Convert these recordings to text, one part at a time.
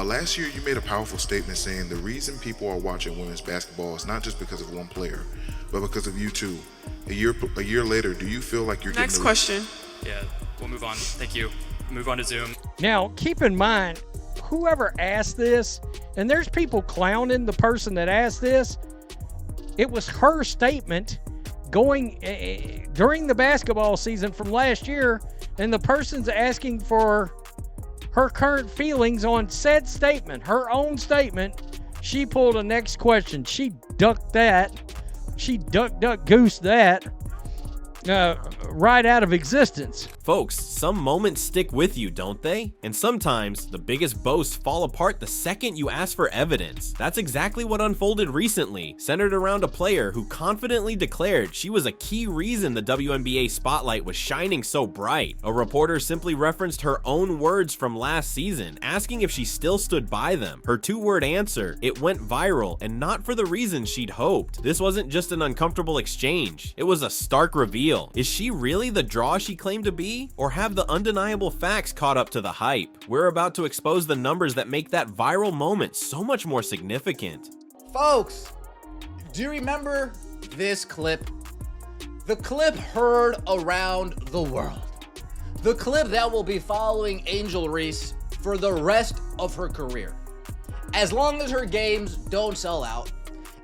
Last year, you made a powerful statement saying the reason people are watching women's basketball is not just because of one player, but because of you too. A year later, do you feel like you're Next getting question. Yeah, we'll move on. Thank you. Move on to Zoom. Now, keep in mind, whoever asked this, and there's people clowning the person that asked this, it was her statement going during the basketball season from last year, and the person's asking for her current feelings on said statement, her own statement. She pulled a next question. She ducked that. She duck goose that right out of existence. Folks, some moments stick with you, don't they? And sometimes, the biggest boasts fall apart the second you ask for evidence. That's exactly what unfolded recently, centered around a player who confidently declared she was a key reason the WNBA spotlight was shining so bright. A reporter simply referenced her own words from last season, asking if she still stood by them. Her two-word answer, it went viral, and not for the reason she'd hoped. This wasn't just an uncomfortable exchange, it was a stark reveal. Is she really the draw she claimed to be? Or have the undeniable facts caught up to the hype? We're about to expose the numbers that make that viral moment so much more significant. Folks, do you remember this clip? The clip heard around the world. The clip that will be following Angel Reese for the rest of her career. As long as her games don't sell out,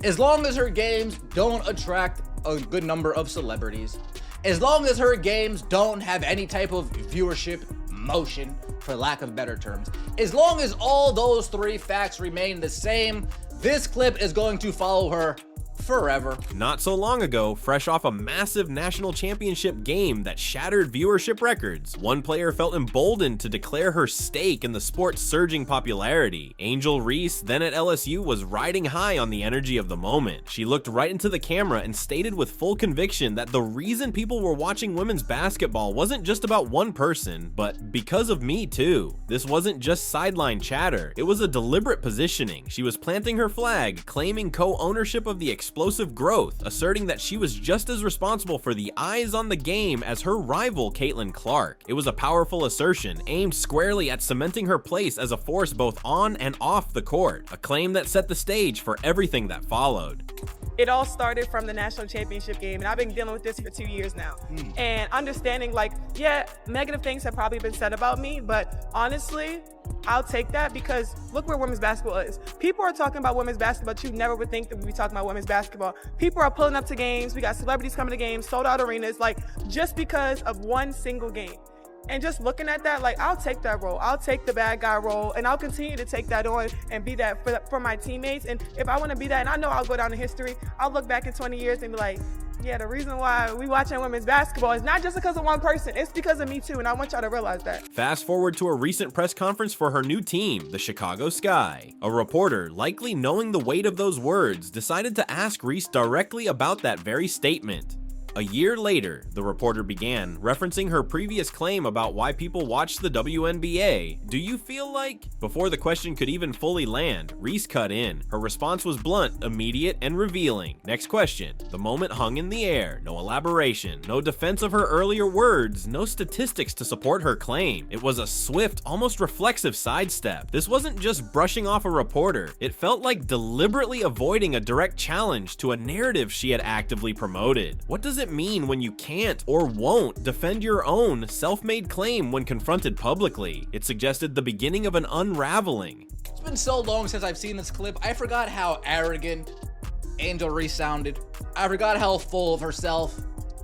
as long as her games don't attract a good number of celebrities, as long as her games don't have any type of viewership motion, for lack of better terms, as long as all those three facts remain the same, this clip is going to follow her forever. Not so long ago, fresh off a massive national championship game that shattered viewership records, one player felt emboldened to declare her stake in the sport's surging popularity. Angel Reese, then at LSU, was riding high on the energy of the moment. She looked right into the camera and stated with full conviction that the reason people were watching women's basketball wasn't just about one person, but because of me too. This wasn't just sideline chatter, it was a deliberate positioning. She was planting her flag, claiming co-ownership of the explosive growth, asserting that she was just as responsible for the eyes on the game as her rival Caitlin Clark. It was a powerful assertion, aimed squarely at cementing her place as a force both on and off the court, a claim that set the stage for everything that followed. It all started from the national championship game, and I've been dealing with this for 2 years now. And understanding, like, yeah, negative things have probably been said about me, but honestly, I'll take that because look where women's basketball is. People are talking about women's basketball, but you never would think that we'd be talking about women's basketball. People are pulling up to games. We got celebrities coming to games, sold out arenas, like just because of one single game. And just looking at that, like, I'll take that role. I'll take the bad guy role, and I'll continue to take that on and be that for my teammates. And if I want to be that, and I know I'll go down in history, I'll look back in 20 years and be like, yeah, the reason why we watching women's basketball is not just because of one person, it's because of me too, and I want y'all to realize that. Fast forward to a recent press conference for her new team, the Chicago Sky. A reporter, likely knowing the weight of those words, decided to ask Reese directly about that very statement. A year later, the reporter began, referencing her previous claim about why people watch the WNBA. Do you feel like? Before the question could even fully land, Reese cut in. Her response was blunt, immediate, and revealing. Next question. The moment hung in the air. No elaboration, no defense of her earlier words, no statistics to support her claim. It was a swift, almost reflexive sidestep. This wasn't just brushing off a reporter. It felt like deliberately avoiding a direct challenge to a narrative she had actively promoted. What does it mean when you can't or won't defend your own self-made claim when confronted publicly? It suggested the beginning of an unraveling. It's been so long since I've seen this clip, I forgot how arrogant Angel Reese sounded. I forgot how full of herself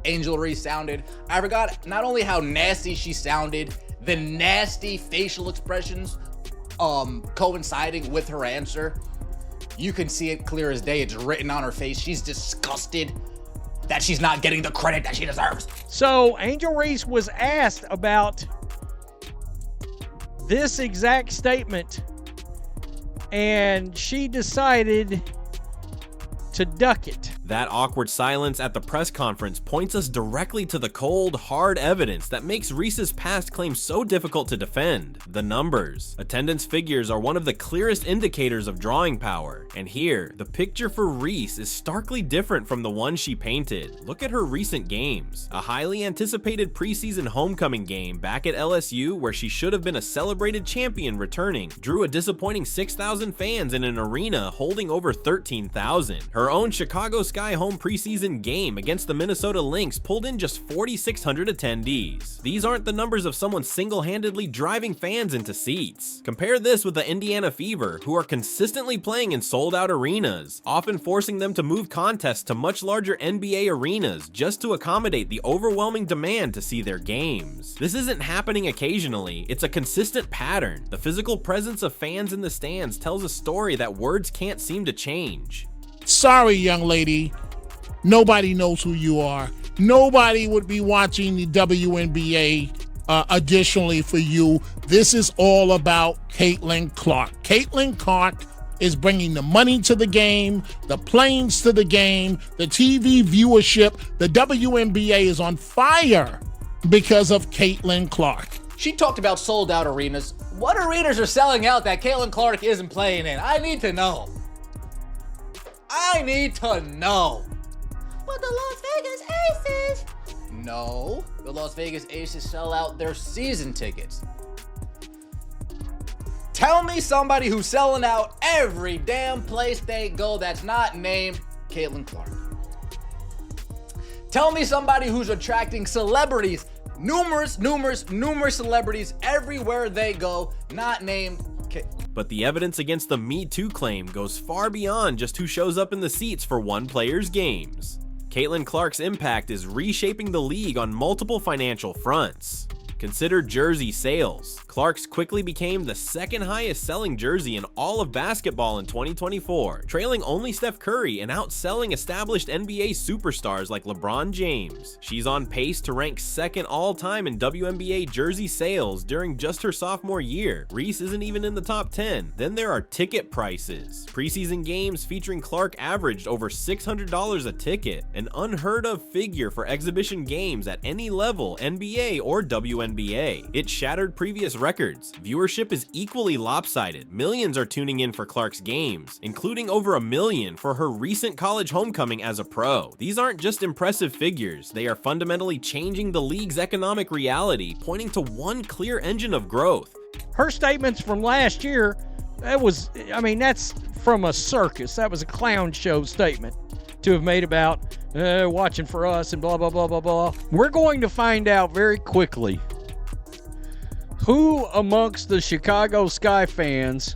Angel Reese sounded. I forgot not only how nasty she sounded, the nasty facial expressions coinciding with her answer. You can see it clear as day. It's written on her face. She's disgusted that she's not getting the credit that she deserves. So Angel Reese was asked about this exact statement, and she decided to duck it. That awkward silence at the press conference points us directly to the cold, hard evidence that makes Reese's past claims so difficult to defend: the numbers. Attendance figures are one of the clearest indicators of drawing power, and here, the picture for Reese is starkly different from the one she painted. Look at her recent games. A highly anticipated preseason homecoming game back at LSU, where she should have been a celebrated champion returning, drew a disappointing 6,000 fans in an arena holding over 13,000. Her own Chicago Sky home preseason game against the Minnesota Lynx pulled in just 4,600 attendees. These aren't the numbers of someone single-handedly driving fans into seats. Compare this with the Indiana Fever, who are consistently playing in sold-out arenas, often forcing them to move contests to much larger NBA arenas just to accommodate the overwhelming demand to see their games. This isn't happening occasionally, it's a consistent pattern. The physical presence of fans in the stands tells a story that words can't seem to change. Sorry, young lady. Nobody knows who you are. Nobody would be watching the WNBA additionally for you. This is all about Caitlin Clark. Caitlin Clark is bringing the money to the game, the planes to the game, the TV viewership. The WNBA is on fire because of Caitlin Clark. She talked about sold out arenas. What arenas are selling out that Caitlin Clark isn't playing in? I need to know. I need to know. But the Las Vegas Aces. No, the Las Vegas Aces sell out their season tickets. Tell me somebody who's selling out every damn place they go that's not named Caitlin Clark. Tell me somebody who's attracting celebrities, numerous celebrities everywhere they go, not named But the evidence against the Me Too claim goes far beyond just who shows up in the seats for one player's games. Caitlin Clark's impact is reshaping the league on multiple financial fronts. Consider jersey sales. Clark's quickly became the second highest selling jersey in all of basketball in 2024, trailing only Steph Curry and outselling established NBA superstars like LeBron James. She's on pace to rank second all-time in WNBA jersey sales during just her sophomore year. Reese isn't even in the top 10. Then there are ticket prices. Preseason games featuring Clark averaged over $600 a ticket, an unheard of figure for exhibition games at any level, NBA or WNBA. It shattered previous records. Viewership is equally lopsided. Millions are tuning in for Clark's games, including over 1 million for her recent college homecoming as a pro. These aren't just impressive figures, they are fundamentally changing the league's economic reality, pointing to one clear engine of growth. Her statements from last year, that's from a circus. That was a clown show statement to have made about watching for us and blah, blah, blah, blah, blah. We're going to find out very quickly who amongst the Chicago Sky fans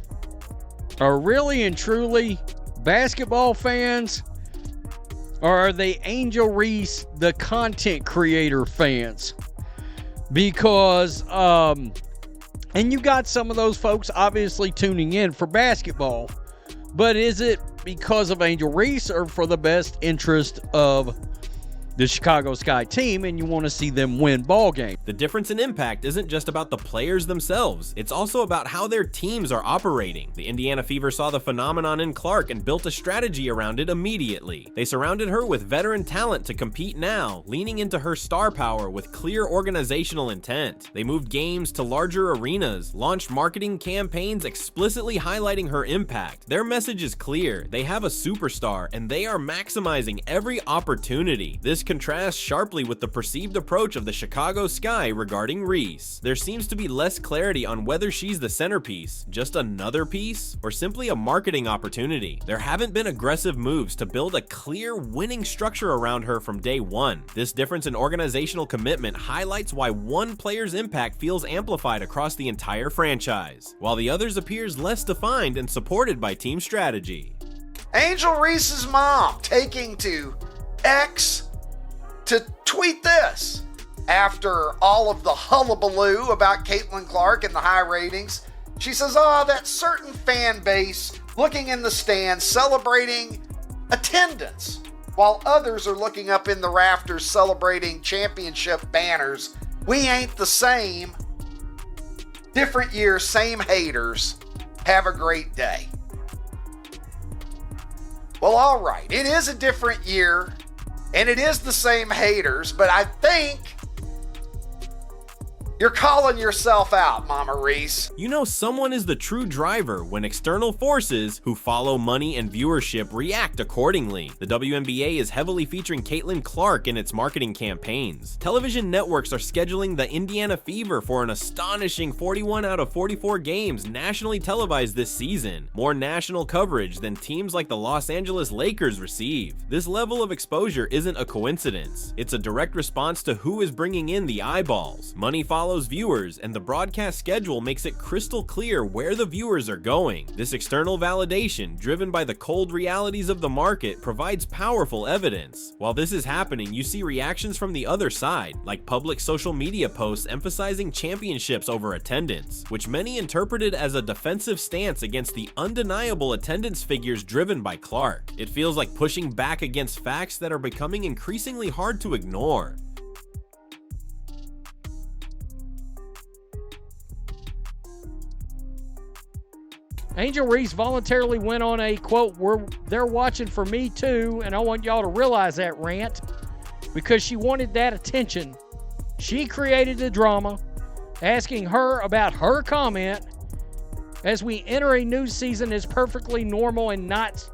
are really and truly basketball fans, or are they Angel Reese, the content creator fans? Because, and you got some of those folks obviously tuning in for basketball, but is it because of Angel Reese or for the best interest of the Chicago Sky team and you want to see them win ball games? The difference in impact isn't just about the players themselves, it's also about how their teams are operating. The Indiana Fever saw the phenomenon in Clark and built a strategy around it immediately. They surrounded her with veteran talent to compete now, leaning into her star power with clear organizational intent. They moved games to larger arenas, launched marketing campaigns explicitly highlighting her impact. Their message is clear: they have a superstar and they are maximizing every opportunity. This contrasts sharply with the perceived approach of the Chicago Sky regarding Reese. There seems to be less clarity on whether she's the centerpiece, just another piece, or simply a marketing opportunity. There haven't been aggressive moves to build a clear winning structure around her from day one. This difference in organizational commitment highlights why one player's impact feels amplified across the entire franchise, while the other's appears less defined and supported by team strategy. Angel Reese's mom taking to X to tweet this after all of the hullabaloo about Caitlin Clark and the high ratings. She says, that certain fan base looking in the stands celebrating attendance, while others are looking up in the rafters celebrating championship banners. We ain't the same. Different year, same haters. Have a great day. Well, all right. It is a different year, and it is the same haters, but I think you're calling yourself out, Mama Reese. You know someone is the true driver when external forces who follow money and viewership react accordingly. The WNBA is heavily featuring Caitlin Clark in its marketing campaigns. Television networks are scheduling the Indiana Fever for an astonishing 41 out of 44 games nationally televised this season, more national coverage than teams like the Los Angeles Lakers receive. This level of exposure isn't a coincidence. It's a direct response to who is bringing in the eyeballs. Money follows viewers, and the broadcast schedule makes it crystal clear where the viewers are going. This external validation, driven by the cold realities of the market, provides powerful evidence. While this is happening, you see reactions from the other side, like public social media posts emphasizing championships over attendance, which many interpreted as a defensive stance against the undeniable attendance figures driven by Clark. It feels like pushing back against facts that are becoming increasingly hard to ignore. Angel Reese voluntarily went on a, quote, they're watching for me too, and I want y'all to realize that rant, because she wanted that attention. She created the drama, asking her about her comment as we enter a new season is perfectly normal and not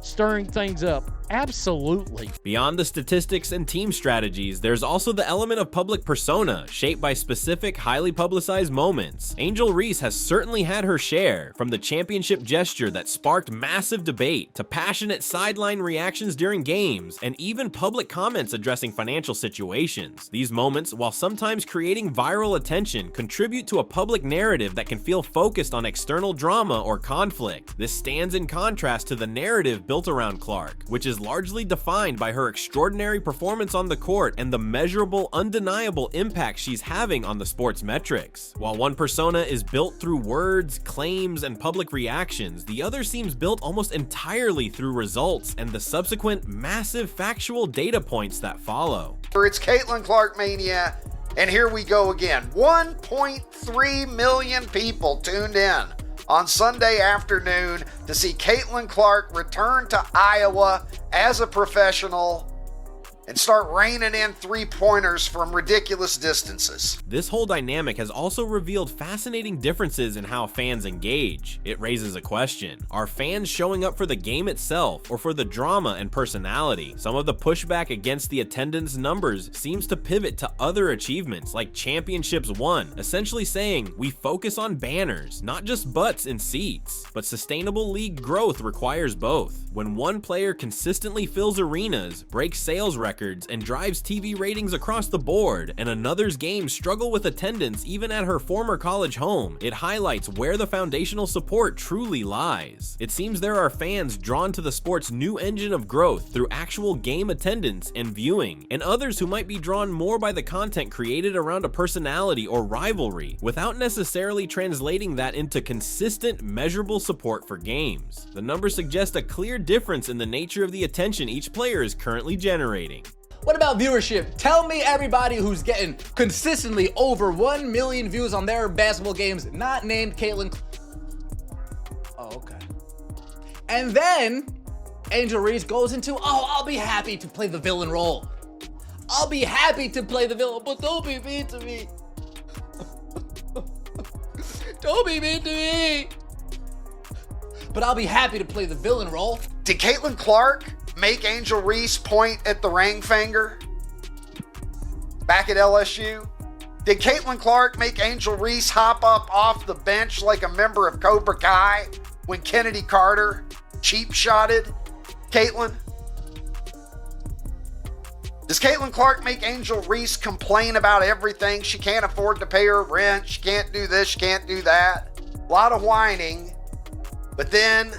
stirring things up. Absolutely. Beyond the statistics and team strategies, there's also the element of public persona, shaped by specific, highly publicized moments. Angel Reese has certainly had her share, from the championship gesture that sparked massive debate, to passionate sideline reactions during games, and even public comments addressing financial situations. These moments, while sometimes creating viral attention, contribute to a public narrative that can feel focused on external drama or conflict. This stands in contrast to the narrative built around Clark, which is largely defined by her extraordinary performance on the court and the measurable, undeniable impact she's having on the sport's metrics. While one persona is built through words, claims, and public reactions, the other seems built almost entirely through results and the subsequent massive factual data points that follow. It's Caitlin Clark Mania, and here we go again. 1.3 million people tuned in on Sunday afternoon to see Caitlin Clark return to Iowa as a professional and start raining in three-pointers from ridiculous distances. This whole dynamic has also revealed fascinating differences in how fans engage. It raises a question. Are fans showing up for the game itself or for the drama and personality? Some of the pushback against the attendance numbers seems to pivot to other achievements like championships won, essentially saying we focus on banners, not just butts in seats. But sustainable league growth requires both. When one player consistently fills arenas, breaks sales records, and drives TV ratings across the board, and another's games struggle with attendance even at her former college home, it highlights where the foundational support truly lies. It seems there are fans drawn to the sport's new engine of growth through actual game attendance and viewing, and others who might be drawn more by the content created around a personality or rivalry, without necessarily translating that into consistent, measurable support for games. The numbers suggest a clear difference in the nature of the attention each player is currently generating. What about viewership? Tell me everybody who's getting consistently over 1 million views on their basketball games, not named Caitlin. Oh, okay. And then Angel Reese goes into, I'll be happy to play the villain role. I'll be happy to play the villain, but don't be mean to me. Don't be mean to me. But I'll be happy to play the villain role. Did Caitlin Clark make Angel Reese point at the ring finger back at LSU? Did Caitlin Clark make Angel Reese hop up off the bench like a member of Cobra Kai when Kennedy Carter cheap-shotted Caitlin? Does Caitlin Clark make Angel Reese complain about everything? She can't afford to pay her rent. She can't do this. She can't do that. A lot of whining. But then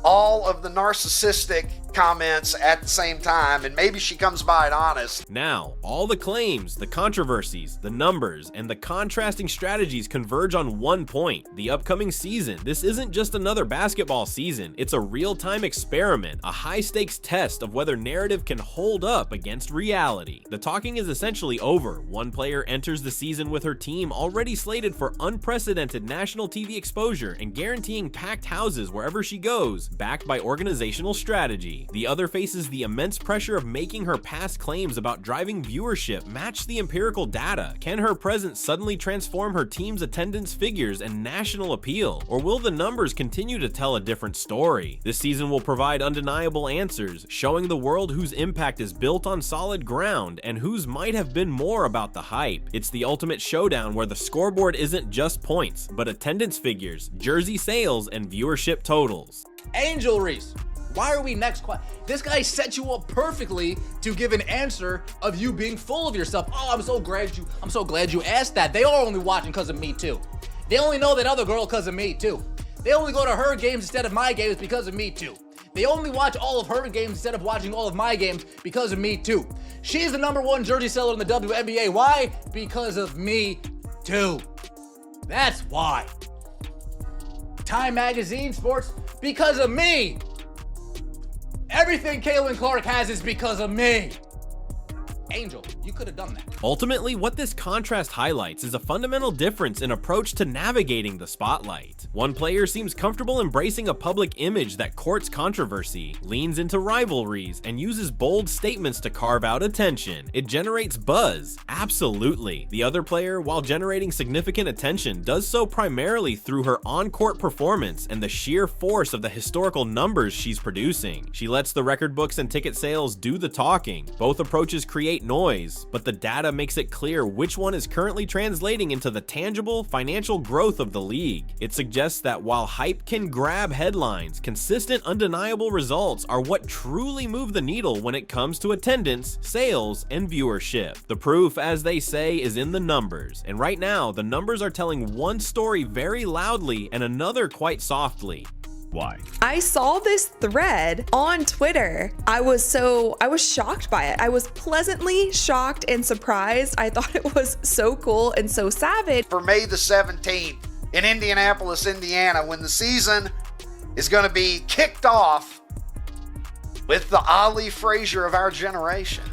all of the narcissistic comments at the same time, and maybe she comes by it honest. Now, all the claims, the controversies, the numbers, and the contrasting strategies converge on one point: the upcoming season. This isn't just another basketball season, it's a real-time experiment, a high-stakes test of whether narrative can hold up against reality. The talking is essentially over. One player enters the season with her team already slated for unprecedented national TV exposure and guaranteeing packed houses wherever she goes, backed by organizational strategy. The other faces the immense pressure of making her past claims about driving viewership match the empirical data. Can her presence suddenly transform her team's attendance figures and national appeal, or will the numbers continue to tell a different story? This season will provide undeniable answers, showing the world whose impact is built on solid ground and whose might have been more about the hype. It's the ultimate showdown where the scoreboard isn't just points, but attendance figures, jersey sales, and viewership totals. Angel Reese, why are we next? This guy set you up perfectly to give an answer of you being full of yourself. Oh, I'm so glad you asked that. They are only watching because of me too. They only know that other girl because of me too. They only go to her games instead of my games because of me too. They only watch all of her games instead of watching all of my games because of me too. She's the #1 jersey seller in the WNBA. Why? Because of me too. That's why. Time Magazine Sports, because of me. Everything Caitlin Clark has is because of me. Angel, you could have done that. Ultimately, what this contrast highlights is a fundamental difference in approach to navigating the spotlight. One player seems comfortable embracing a public image that courts controversy, leans into rivalries, and uses bold statements to carve out attention. It generates buzz, absolutely. The other player, while generating significant attention, does so primarily through her on-court performance and the sheer force of the historical numbers she's producing. She lets the record books and ticket sales do the talking. Both approaches create noise, but the data makes it clear which one is currently translating into the tangible financial growth of the league. It suggests that while hype can grab headlines, consistent, undeniable results are what truly move the needle when it comes to attendance, sales, and viewership. The proof, as they say, is in the numbers, and right now, the numbers are telling one story very loudly and another quite softly. Why? I saw this thread on Twitter. I was shocked by it. I was pleasantly shocked and surprised. I thought it was so cool and so savage. For May the 17th in Indianapolis, Indiana, when the season is going to be kicked off with the Ali Frazier of our generation,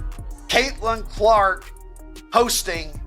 Caitlin Clark hosting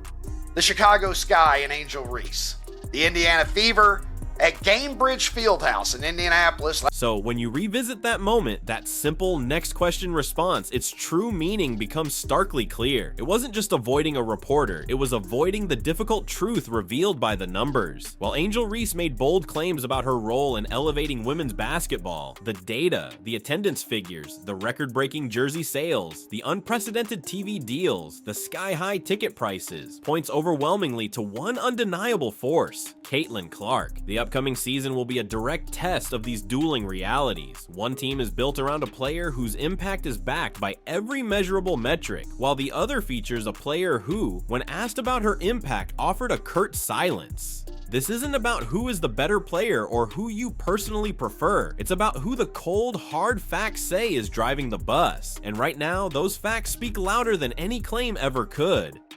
the Chicago Sky and Angel Reese. The Indiana Fever at Gamebridge Fieldhouse in Indianapolis. So when you revisit that moment, that simple next question response, its true meaning becomes starkly clear. It wasn't just avoiding a reporter, it was avoiding the difficult truth revealed by the numbers. While Angel Reese made bold claims about her role in elevating women's basketball, the data, the attendance figures, the record-breaking jersey sales, the unprecedented TV deals, the sky-high ticket prices, points overwhelmingly to one undeniable force: Caitlin Clark. The upcoming season will be a direct test of these dueling realities. One team is built around a player whose impact is backed by every measurable metric, while the other features a player who, when asked about her impact, offered a curt silence. This isn't about who is the better player or who you personally prefer. It's about who the cold, hard facts say is driving the bus. And right now, those facts speak louder than any claim ever could.